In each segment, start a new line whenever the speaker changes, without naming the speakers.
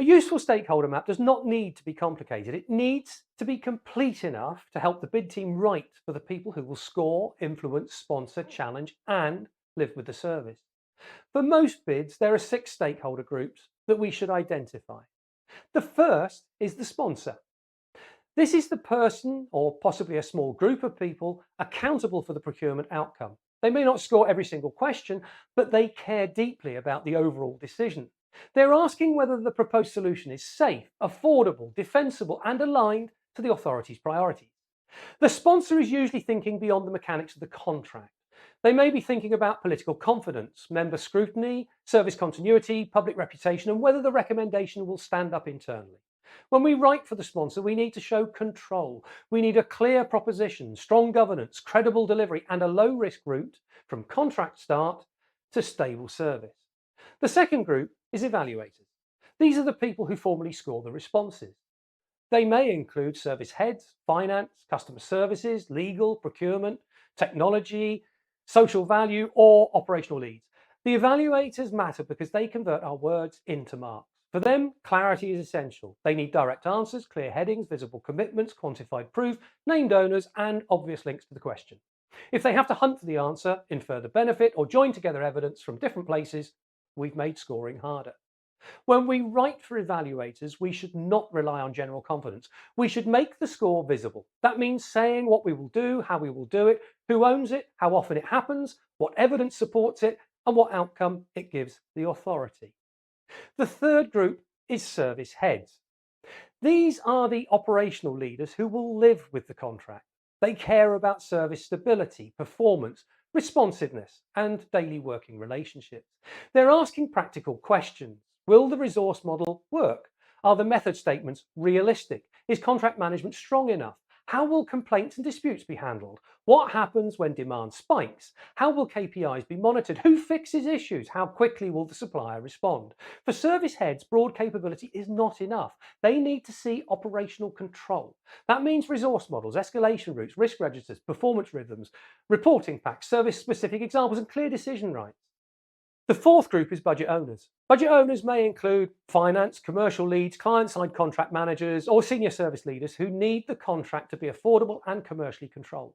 A useful stakeholder map does not need to be complicated. It needs to be complete enough to help the bid team write for the people who will score, influence, sponsor, challenge, and live with the service. For most bids, there are 6 stakeholder groups that we should identify. The first is the sponsor. This is the person, or possibly a small group of people, accountable for the procurement outcome. They may not score every single question, but they care deeply about the overall decision. They're asking whether the proposed solution is safe, affordable, defensible, and aligned to the authority's priorities. The sponsor is usually thinking beyond the mechanics of the contract. They may be thinking about political confidence, member scrutiny, service continuity, public reputation, and whether the recommendation will stand up internally. When we write for the sponsor, we need to show control. We need a clear proposition, strong governance, credible delivery, and a low-risk route from contract start to stable service. The second group is evaluators. These are the people who formally score the responses. They may include service heads, finance, customer services, legal, procurement, technology, social value, or operational leads. The evaluators matter because they convert our words into marks. For them, clarity is essential. They need direct answers, clear headings, visible commitments, quantified proof, named owners, and obvious links to the question. If they have to hunt for the answer, infer the benefit, or join together evidence from different places, we've made scoring harder. When we write for evaluators, we should not rely on general confidence. We should make the score visible. That means saying what we will do, how we will do it, who owns it, how often it happens, what evidence supports it, and what outcome it gives the authority. The third group is service heads. These are the operational leaders who will live with the contract. They care about service stability, performance, responsiveness, and daily working relationships. They're asking practical questions. Will the resource model work? Are the method statements realistic? Is contract management strong enough? How will complaints and disputes be handled? What happens when demand spikes? How will KPIs be monitored? Who fixes issues? How quickly will the supplier respond? For service heads, broad capability is not enough. They need to see operational control. That means resource models, escalation routes, risk registers, performance rhythms, reporting packs, service-specific examples, and clear decision rights. The fourth group is budget owners. Budget owners may include finance, commercial leads, client-side contract managers, or senior service leaders who need the contract to be affordable and commercially controlled.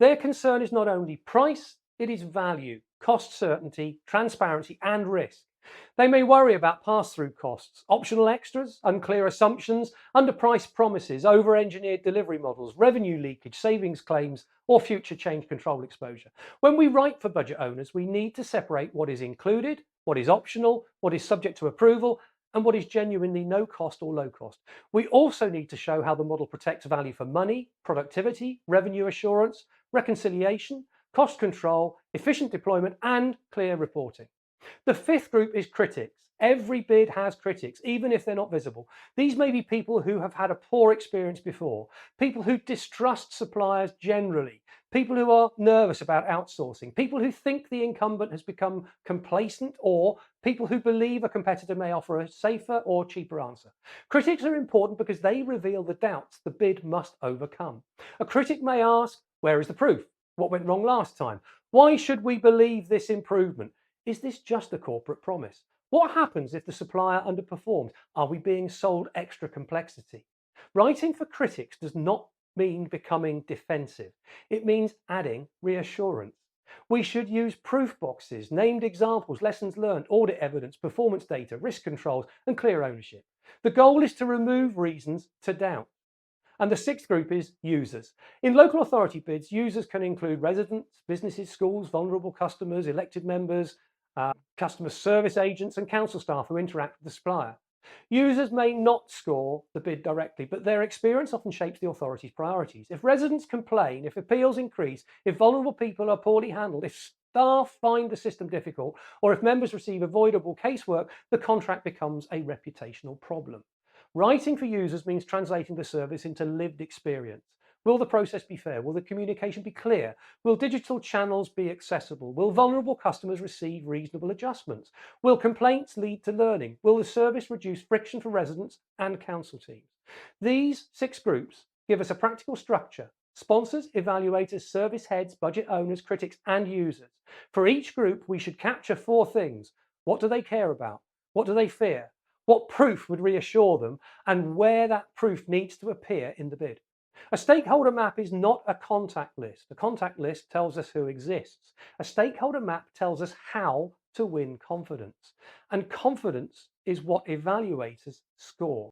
Their concern is not only price, it is value, cost certainty, transparency, and risk. They may worry about pass-through costs, optional extras, unclear assumptions, underpriced promises, over-engineered delivery models, revenue leakage, savings claims, or future change control exposure. When we write for budget owners, we need to separate what is included, what is optional, what is subject to approval, and what is genuinely no cost or low cost. We also need to show how the model protects value for money, productivity, revenue assurance, reconciliation, cost control, efficient deployment, and clear reporting. The fifth group is critics. Every bid has critics, even if they're not visible. These may be people who have had a poor experience before, people who distrust suppliers generally, people who are nervous about outsourcing, people who think the incumbent has become complacent, or people who believe a competitor may offer a safer or cheaper answer. Critics are important because they reveal the doubts the bid must overcome. A critic may ask, where is the proof? What went wrong last time? Why should we believe this improvement? Is this just a corporate promise? What happens if the supplier underperforms? Are we being sold extra complexity? Writing for critics does not mean becoming defensive. It means adding reassurance. We should use proof boxes, named examples, lessons learned, audit evidence, performance data, risk controls, and clear ownership. The goal is to remove reasons to doubt. And the sixth group is users. In local authority bids, users can include residents, businesses, schools, vulnerable customers, elected members, customer service agents, and council staff who interact with the supplier. Users may not score the bid directly, but their experience often shapes the authority's priorities. If residents complain, if appeals increase, if vulnerable people are poorly handled, if staff find the system difficult, or if members receive avoidable casework, the contract becomes a reputational problem. Writing for users means translating the service into lived experience. Will the process be fair? Will the communication be clear? Will digital channels be accessible? Will vulnerable customers receive reasonable adjustments? Will complaints lead to learning? Will the service reduce friction for residents and council teams? These 6 groups give us a practical structure: sponsors, evaluators, service heads, budget owners, critics, and users. For each group, we should capture 4 things. What do they care about? What do they fear? what proof would reassure them, and where that proof needs to appear in the bid. A stakeholder map is not a contact list. A contact list tells us who exists. A stakeholder map tells us how to win confidence. And confidence is what evaluators score.